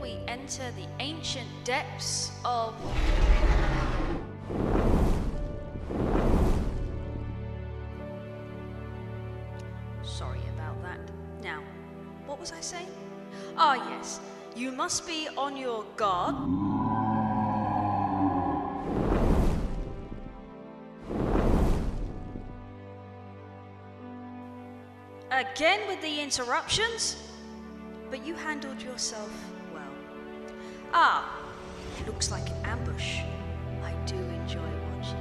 we enter the ancient depths of... Sorry about that. Now, what was I saying? Ah, yes. You must be on your guard. Again with the interruptions? But you handled yourself well. Ah, it looks like an ambush. I do enjoy watching.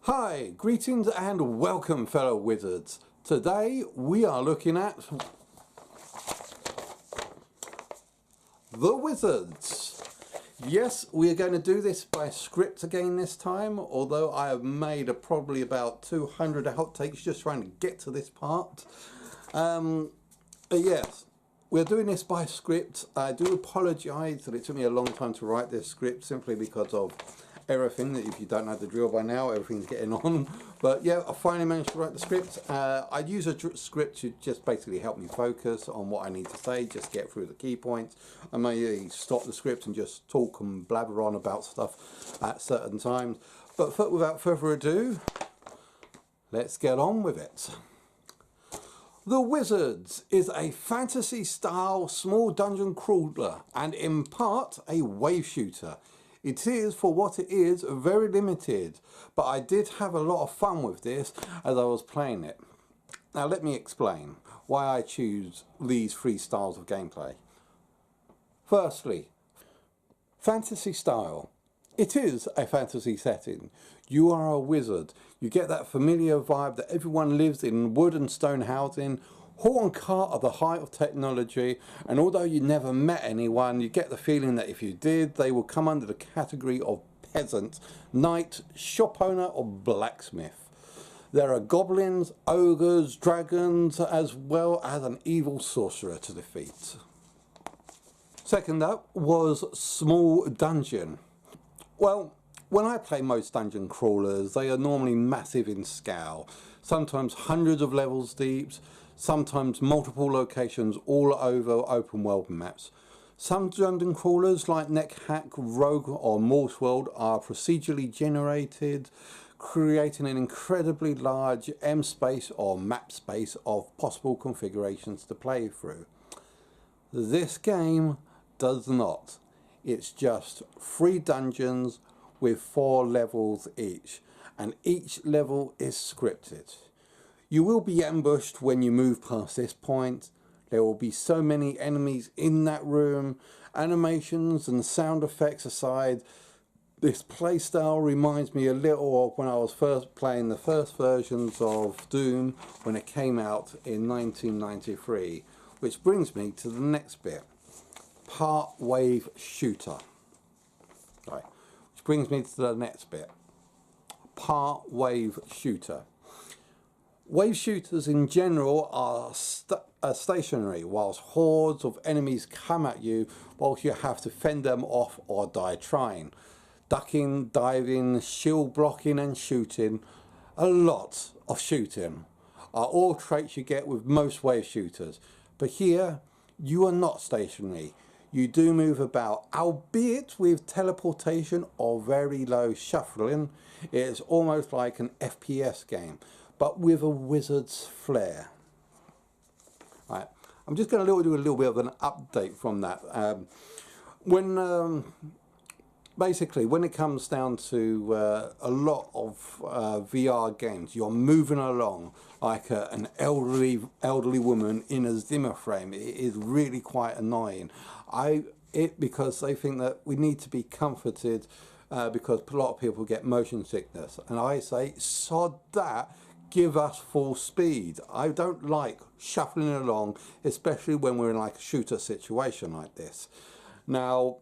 Hi, greetings and welcome fellow wizards. Today we are looking at the Wizards. Yes, we are going to do this by script again this time, although I have made probably about 200 outtakes just trying to get to this part. But yes, we're doing this by script. I do apologise that it took me a long time to write this script simply because of everything. That if you don't know the drill by now, everything's getting on. But yeah, I finally managed to write the script. I use a script to just basically help me focus on what I need to say, just get through the key points. I may stop the script and just talk and blabber on about stuff at certain times. But without further ado, let's get on with it. The Wizards is a fantasy style small dungeon crawler and in part a wave shooter. It is, for what it is, very limited, but I did have a lot of fun with this as I was playing it. Now let me explain why I choose these three styles of gameplay. Firstly, fantasy style. It is a fantasy setting. You are a wizard. You get that familiar vibe that everyone lives in wood and stone housing, haul and cart are the height of technology, and although you never met anyone, you get the feeling that if you did, they will come under the category of peasant, knight, shop owner or blacksmith. There are goblins, ogres, dragons, as well as an evil sorcerer to defeat. Second up was small dungeon. Well, when I play most dungeon crawlers, they are normally massive in scale, sometimes hundreds of levels deep, sometimes multiple locations all over open world maps. Some dungeon crawlers like NetHack, Rogue or Morse World are procedurally generated, creating an incredibly large M space or map space of possible configurations to play through. This game does not. It's just 3 dungeons with 4 levels each, and each level is scripted. You will be ambushed when you move past this point. There will be so many enemies in that room. Animations and sound effects aside, this playstyle reminds me a little of when I was first playing the first versions of Doom when it came out in 1993, which brings me to the next bit. Part wave shooter. Right. Which brings me to the next bit. Part wave shooter. Wave shooters in general are stationary, whilst hordes of enemies come at you whilst you have to fend them off or die trying. Ducking, diving, shield blocking and shooting, a lot of shooting, are all traits you get with most wave shooters. But here, you are not stationary. You do move about, albeit with teleportation or very low shuffling. It's almost like an FPS game, but with a wizard's flair. Right, I'm just going to do a little bit of an update from that. When basically, when it comes down to a lot of VR games, you're moving along like an elderly woman in a Zimmer frame. It is really quite annoying. Because they think that we need to be comforted because a lot of people get motion sickness, and I say sod that. Give us full speed. I don't like shuffling along, especially when we're in like a shooter situation like this. Now,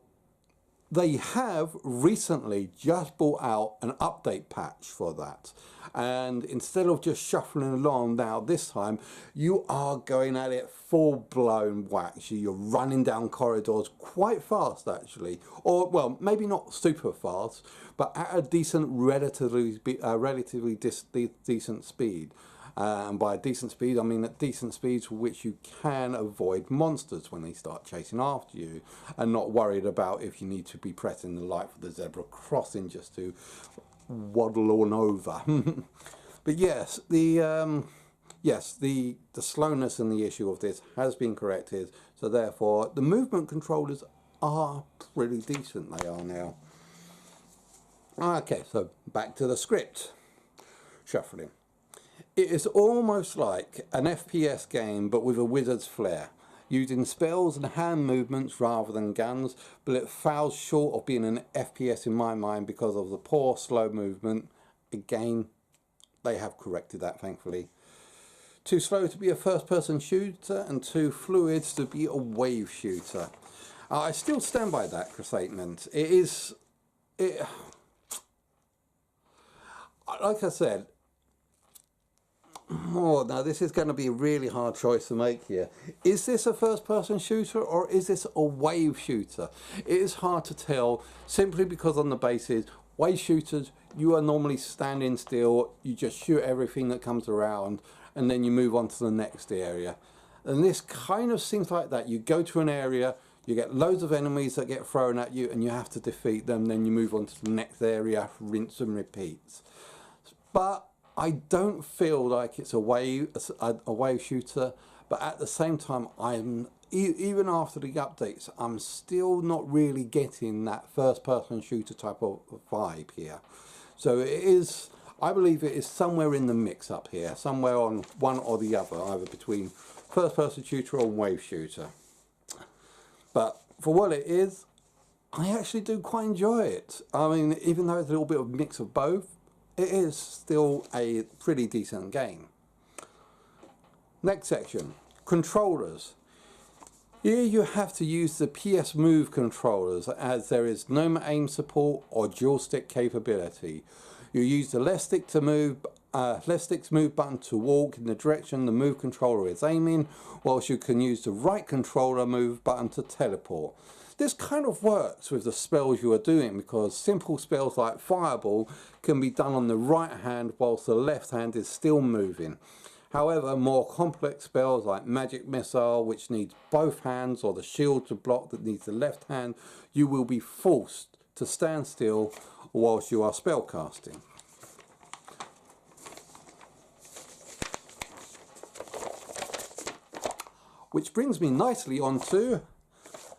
they have recently just brought out an update patch for that, and instead of just shuffling along now, this time you are going at it full-blown whack. You're running down corridors quite fast actually, or well, maybe not super fast, but at a decent, relatively decent speed. And by decent speed, I mean at decent speeds for which you can avoid monsters when they start chasing after you, and not worried about if you need to be pressing the light for the zebra crossing just to waddle on over. But yes, the slowness and the issue of this has been corrected, so therefore the movement controllers are pretty decent. They are now. Okay, so back to the script. Shuffling. It is almost like an FPS game, but with a wizard's flair, using spells and hand movements rather than guns, but it falls short of being an FPS in my mind because of the poor slow movement. Again, they have corrected that, thankfully. Too slow to be a first-person shooter and too fluid to be a wave shooter. I still stand by that statement. Like I said, oh, now this is going to be a really hard choice to make here. Is this a first-person shooter or is this a wave shooter? It is hard to tell simply because on the basis, wave shooters, you are normally standing still, you just shoot everything that comes around and then you move on to the next area. And this kind of seems like that. You go to an area, you get loads of enemies that get thrown at you and you have to defeat them, then you move on to the next area, rinse and repeat. But I don't feel like it's a wave shooter, but at the same time, even after the updates, I'm still not really getting that first-person shooter type of vibe here. So it is, I believe it is somewhere in the mix up here, somewhere on one or the other, either between first-person shooter or wave shooter. But for what it is, I actually do quite enjoy it. I mean, even though it's a little bit of a mix of both, it is still a pretty decent game. Next section, controllers. Here you have to use the PS Move controllers as there is no aim support or dual stick capability. You use the left stick's move button to walk in the direction the move controller is aiming, whilst you can use the right controller move button to teleport. This kind of works with the spells you are doing because simple spells like Fireball can be done on the right hand whilst the left hand is still moving. However, more complex spells like Magic Missile, which needs both hands, or the Shield to block that needs the left hand, you will be forced to stand still whilst you are spellcasting. Which brings me nicely onto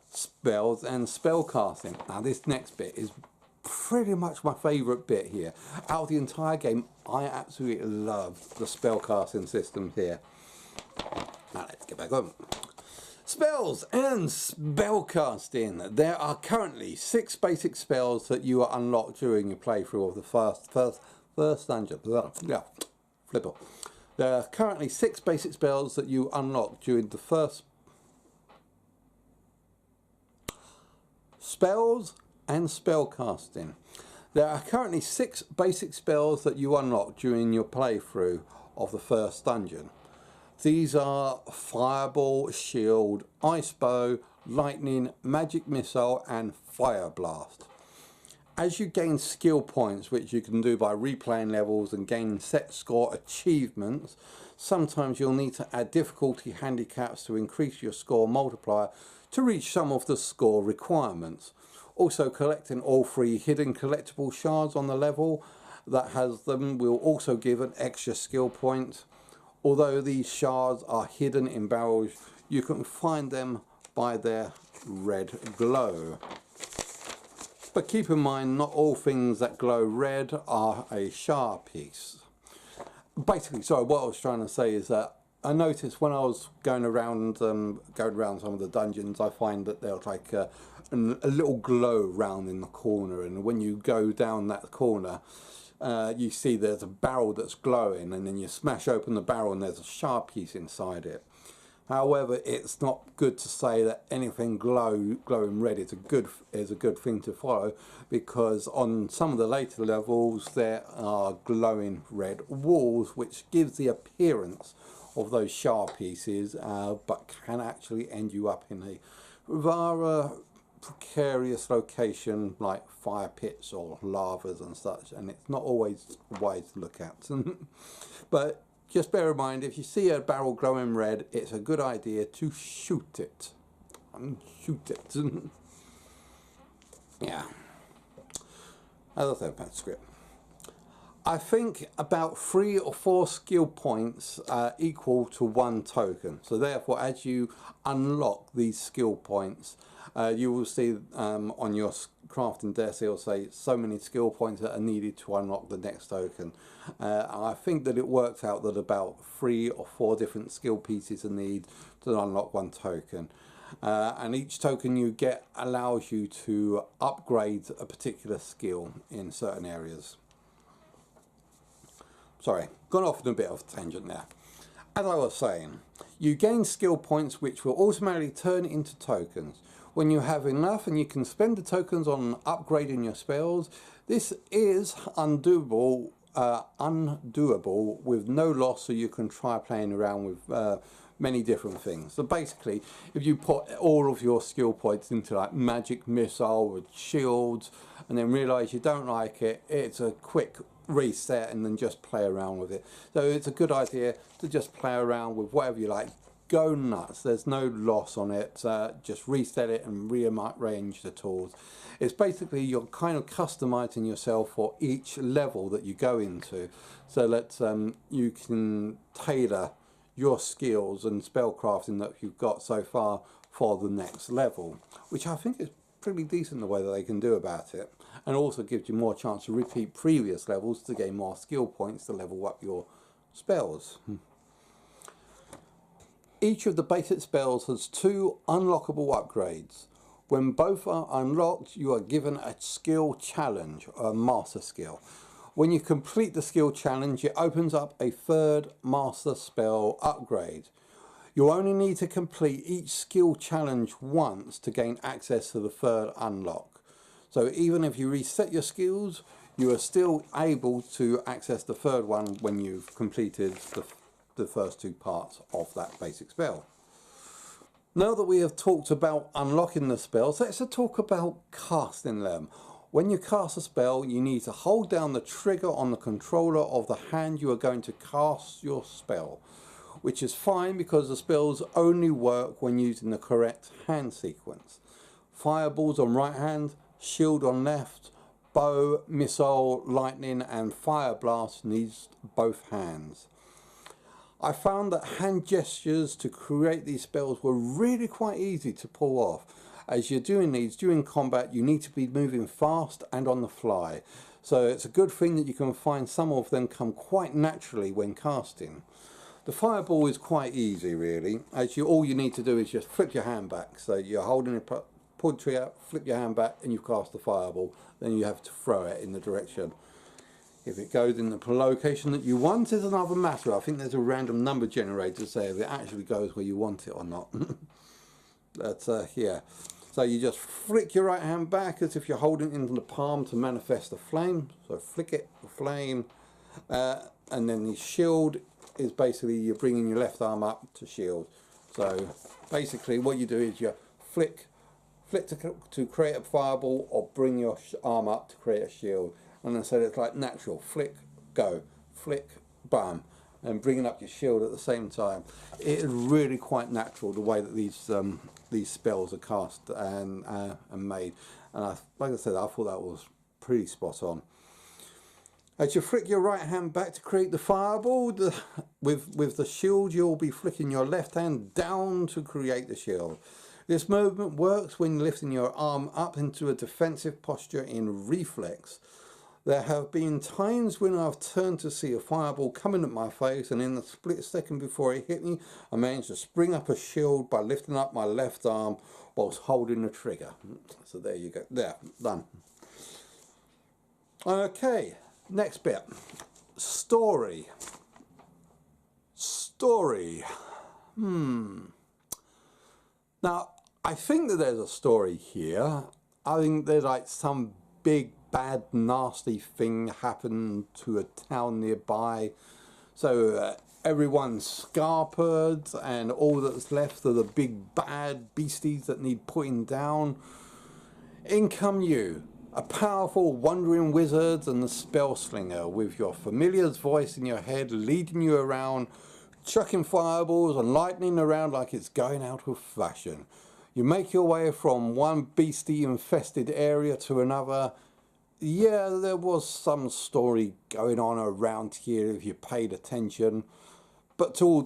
spells and spellcasting. Now this next bit is pretty much my favourite bit here. Out of the entire game, I absolutely love the spellcasting system here. Now let's get back on. Spells and spellcasting. There are currently 6 basic spells that you are unlocked during your playthrough of the first dungeon. Yeah, flipper. There are currently 6 basic spells that you unlock during the first spells and spellcasting. There are currently 6 basic spells that you unlock during your playthrough of the first dungeon. These are Fireball, Shield, Ice Bow, Lightning, Magic Missile and Fire Blast. As you gain skill points, which you can do by replaying levels and gaining set score achievements, sometimes you'll need to add difficulty handicaps to increase your score multiplier to reach some of the score requirements. Also, collecting all 3 hidden collectible shards on the level that has them will also give an extra skill point. Although these shards are hidden in barrels, you can find them by their red glow. But keep in mind, not all things that glow red are a sharp piece. Basically, sorry, what I was trying to say is that I noticed when I was going around some of the dungeons, I find that there's like a little glow round in the corner, and when you go down that corner, you see there's a barrel that's glowing, and then you smash open the barrel and there's a sharp piece inside it. However, it's not good to say that anything glowing red is a good thing to follow, because on some of the later levels there are glowing red walls which gives the appearance of those sharp pieces, but can actually end you up in a rather precarious location like fire pits or lavas and such, and it's not always wise to look at. But just bear in mind, if you see a barrel glowing red, it's a good idea to shoot it. Yeah. As I said about script, I think about 3 or 4 skill points equal to 1 token. So therefore, as you unlock these skill points, you will see on your crafting desk it will say so many skill points that are needed to unlock the next token. I think that it works out that about 3 or 4 different skill pieces are needed to unlock 1 token. And each token you get allows you to upgrade a particular skill in certain areas. Sorry, gone off on a bit of a tangent there. As I was saying, you gain skill points which will automatically turn into tokens. When you have enough and you can spend the tokens on upgrading your spells, this is undoable with no loss, so you can try playing around with many different things. So basically, if you put all of your skill points into like magic missile with shields and then realise you don't like it, it's a quick reset and then just play around with it. So it's a good idea to just play around with whatever you like. Go nuts, there's no loss on it. Just reset it and rearrange the tools. It's basically you're kind of customizing yourself for each level that you go into, so that you can tailor your skills and spellcrafting that you've got so far for the next level, which I think is pretty decent the way that they can do about it, and also gives you more chance to repeat previous levels to gain more skill points to level up your spells. Each of the basic spells has 2 unlockable upgrades. When both are unlocked, you are given a skill challenge, a master skill. When you complete the skill challenge, it opens up a 3rd master spell upgrade. You only need to complete each skill challenge once to gain access to the 3rd unlock. So even if you reset your skills, you are still able to access the 3rd one when you've completed the first 2 parts of that basic spell. Now that we have talked about unlocking the spells, let's talk about casting them. When you cast a spell, you need to hold down the trigger on the controller of the hand you are going to cast your spell, which is fine because the spells only work when using the correct hand sequence. Fireballs on right hand, shield on left, bow, missile, lightning and fire blast needs both hands. I found that hand gestures to create these spells were really quite easy to pull off. As you're doing these during combat, you need to be moving fast and on the fly. So it's a good thing that you can find some of them come quite naturally when casting. The fireball is quite easy really, as all you need to do is just flip your hand back. So you're holding it, pull the trigger, flip your hand back and you've cast the fireball. Then you have to throw it in the direction. If it goes in the location that you want is another matter. I think there's a random number generator to say if it actually goes where you want it or not. But yeah. So you just flick your right hand back as if you're holding it into the palm to manifest the flame. So flick it, the flame. And then the shield is basically you're bringing your left arm up to shield. So basically what you do is you flick to create a fireball or bring your arm up to create a shield. And then so it's like natural, flick, go, flick, bam, and bringing up your shield at the same time. It is really quite natural the way that these spells are cast and made. And like I said, I thought that was pretty spot on. As you flick your right hand back to create the fireball, with the shield you'll be flicking your left hand down to create the shield. This movement works when lifting your arm up into a defensive posture in reflex. There have been times when I've turned to see a fireball coming at my face, and in the split second before it hit me, I managed to spring up a shield by lifting up my left arm whilst holding the trigger. So there you go. There, done. Okay, next bit. Story. Now, I think that there's a story here. I think there's like some big, bad, nasty thing happened to a town nearby. So everyone's scarpered, and all that's left are the big, bad beasties that need putting down. In come you, a powerful wandering wizard and the spell slinger, with your familiar's voice in your head leading you around, chucking fireballs and lightning around like it's going out of fashion. You make your way from one beastie infested area to another. Yeah, there was some story going on around here if you paid attention, but to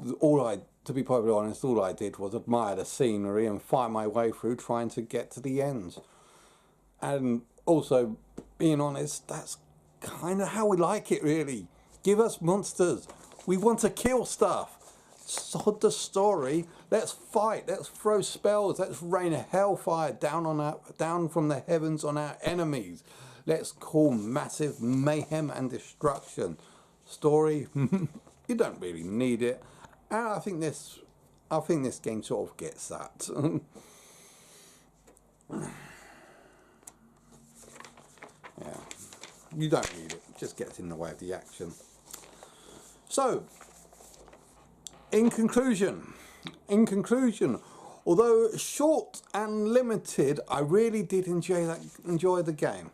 be perfectly honest, all I did was admire the scenery and find my way through trying to get to the end. And also, being honest, that's kind of how we like it, really. Give us monsters. We want to kill stuff. Sod the story. Let's fight. Let's throw spells. Let's rain hellfire down from the heavens on our enemies. Let's call massive mayhem and destruction. Story, you don't really need it. And I think this game sort of gets that. Yeah, you don't need it. It just gets in the way of the action. So, in conclusion, although short and limited, I really did enjoy the game.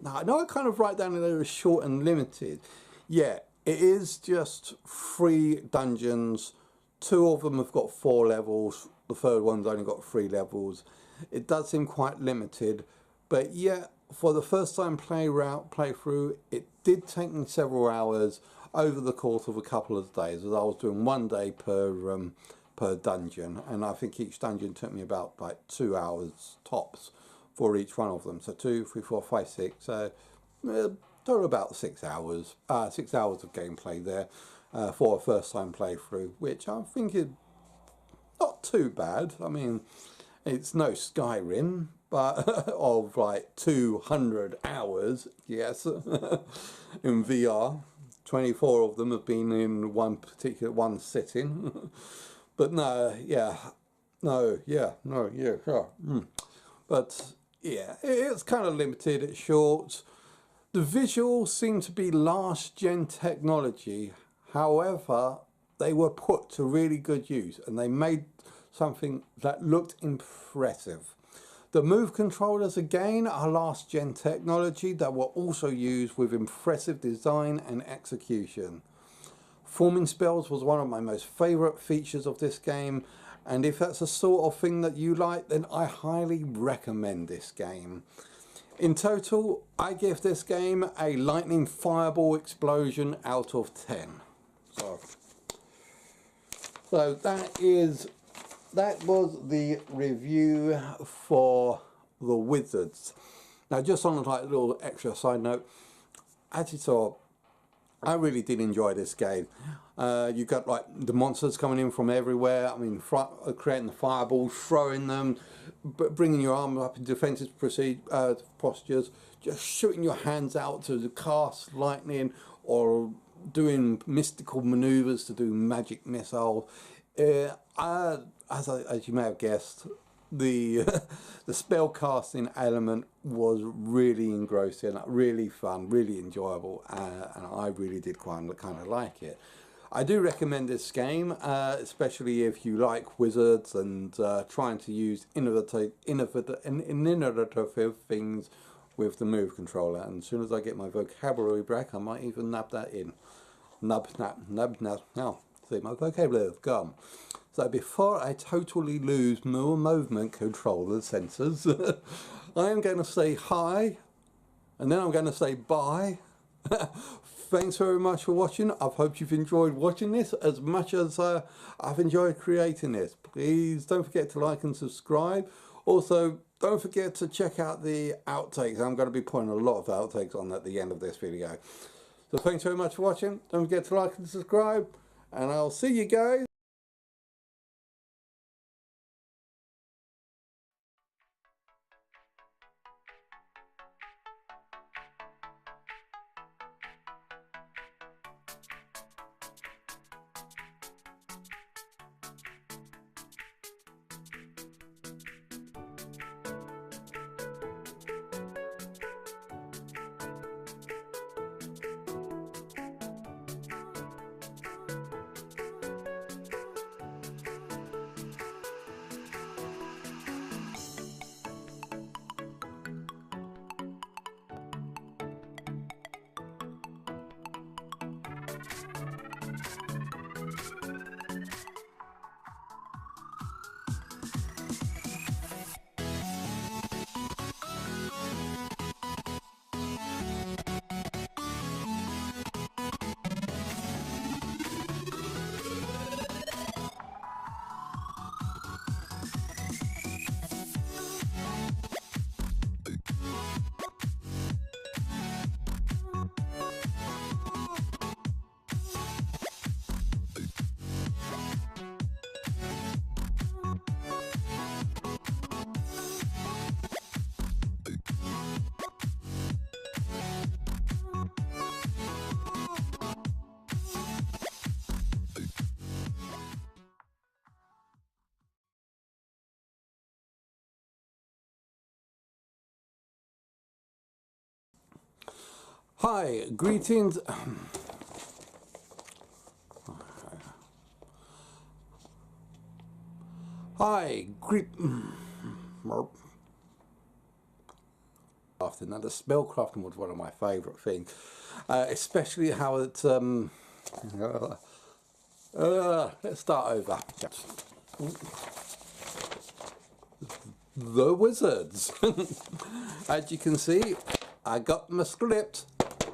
Now, I know I kind of write down that it was short and limited. Yeah, it is just 3 dungeons. 2 of them have got 4 levels. The third one's only got 3 levels. It does seem quite limited, but yeah, for the first time playthrough, it did take me several hours over the course of a couple of days, as I was doing 1 day per dungeon, and I think each dungeon took me about like 2 hours tops for each one of them. So 2, 3, 4, 5, 6. So total about 6 hours. 6 hours of gameplay there for a first time playthrough, which I think is not too bad. I mean, it's no Skyrim, but of like 200 hours, yes, in VR. 24 of them have been in one sitting. But But yeah, it's kind of limited, it's short. The visuals seem to be last gen technology. However, they were put to really good use and they made something that looked impressive. The move controllers again are last gen technology that were also used with impressive design and execution. Forming spells was one of my most favourite features of this game, and if that's the sort of thing that you like, then I highly recommend this game. In total, I give this game a lightning fireball explosion out of 10. So that was the review for The Wizards. Now, just on a little extra side note, as you saw, I really did enjoy this game. You got like the monsters coming in from everywhere. I mean, creating the fireballs, throwing them, bringing your arm up in defensive postures, just shooting your hands out to cast lightning, or doing mystical maneuvers to do magic missiles. As you may have guessed, the spell casting element was really engrossing, really fun, really enjoyable, and I really did kind of like it. I do recommend this game, especially if you like wizards and trying to use innovative things with the move controller. And as soon as I get my vocabulary back, I might even nab that in. Nub. Now, see, my vocabulary has gone. So before I totally lose more movement control of the sensors, I am going to say hi, and then I'm going to say bye, Thanks very much for watching. I hope you've enjoyed watching this as much as I've enjoyed creating this. Please don't forget to like and subscribe. Also, don't forget to check out the outtakes. I'm going to be putting a lot of outtakes on at the end of this video. So thanks very much for watching. Don't forget to like and subscribe. And I'll see you guys. Hi, greetings. Hi, crafting. Now, the spell crafting was one of my favourite things, especially how it. Let's start over. The wizards. As you can see, I got my script.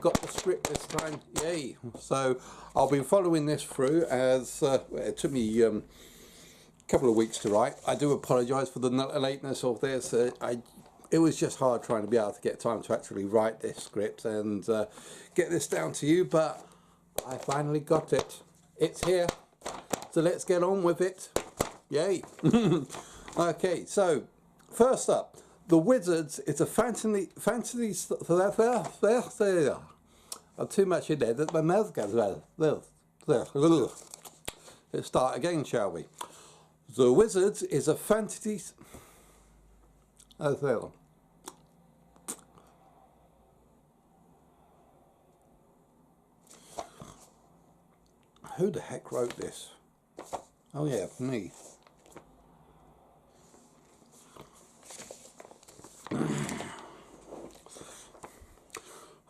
Got the script this time. Yay! So I'll be following this through as it took me a couple of weeks to write. I do apologise for the lateness of this. It was just hard trying to be able to get time to actually write this script and get this down to you, but I finally got it. It's here. So let's get on with it. Yay! Okay, so first up, The Wizards is a fantasy too much in there that my mouth goes well. Let's start again, shall we? The Wizards is a fantasy. Who the heck wrote this? Oh yeah, me.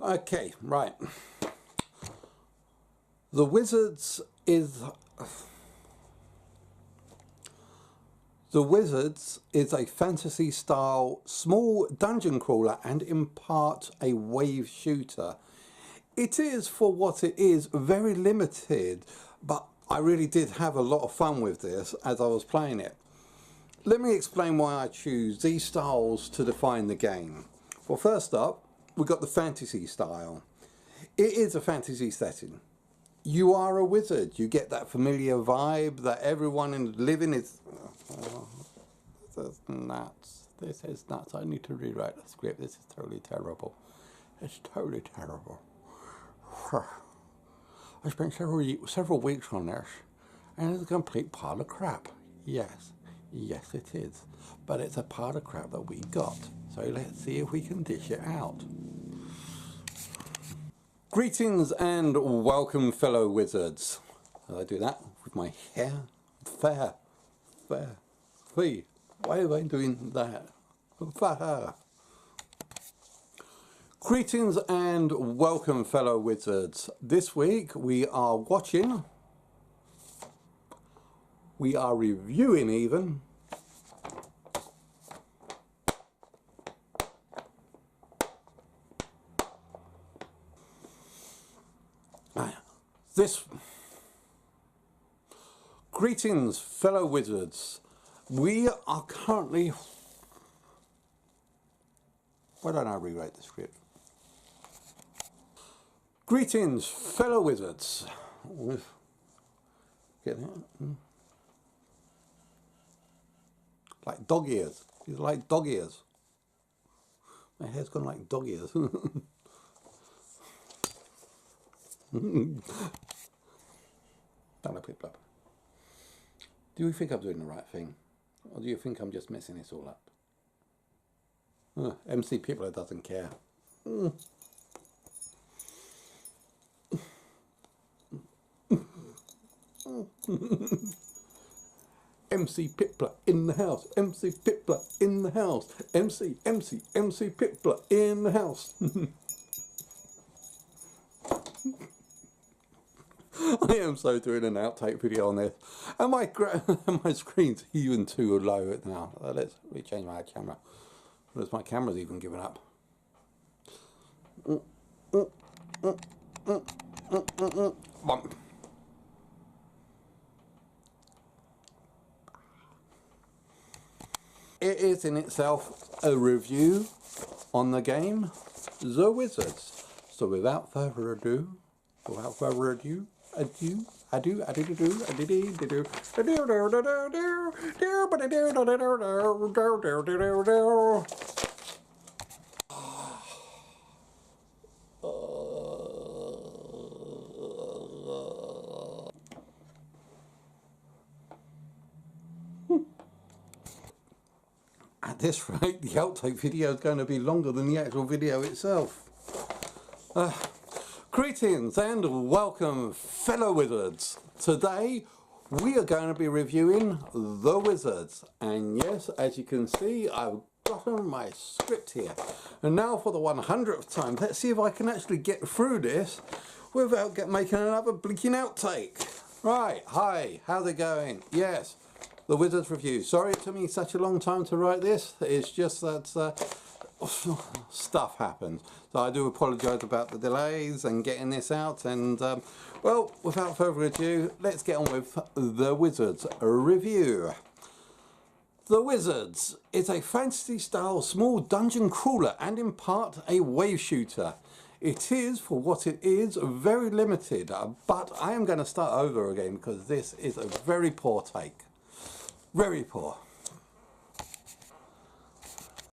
Okay, right. The Wizards is a fantasy style small dungeon crawler and in part a wave shooter. It is, for what it is, very limited, but I really did have a lot of fun with this as I was playing it. Let me explain why I choose these styles to define the game. Well, first up, we've got the fantasy style. It is a fantasy setting. You are a wizard. You get that familiar vibe that everyone in living is... this is nuts. This is nuts. I need to rewrite the script. This is totally terrible. It's totally terrible. I spent several weeks on this, and it's a complete pile of crap. Yes, it is. But it's a pile of crap that we got. So let's see if we can dish it out. Greetings and welcome, fellow wizards. I do that with my hair. Fair. Why am I doing that? Fair. Greetings and welcome, fellow wizards. This week we are reviewing even, This... Greetings, fellow wizards. We are currently... Why don't I rewrite the script? Greetings, fellow wizards. Get that? Like dog ears. It's like dog ears. My hair's gone like dog ears. Do you think I'm doing the right thing? Or do you think I'm just messing this all up? MC Pipler doesn't care. MC Pipler in the house. MC Pipler in the house. MC Pipler in the house. I am so doing an outtake video on this, and my screen's even too low now. Let's rechange my camera. Whereas my camera's even given up. Bump. It is in itself a review on the game The Wizards. So without further ado, at this rate, the outtake video is going to be longer than the actual video itself. Greetings and welcome, fellow wizards. Today we are going to be reviewing The Wizards, and yes, as you can see, I've gotten my script here. And now for the 100th time, let's see if I can actually get through this without making another blinking outtake. Right, hi, how's it going? Yes, The Wizards review. Sorry it took me such a long time to write this. It's just that stuff happens. So I do apologise about the delays and getting this out. And well, without further ado, let's get on with The Wizards review. The Wizards is a fantasy style small dungeon crawler and in part a wave shooter. It is, for what it is, very limited, but I am going to start over again because this is a very poor take. Very poor.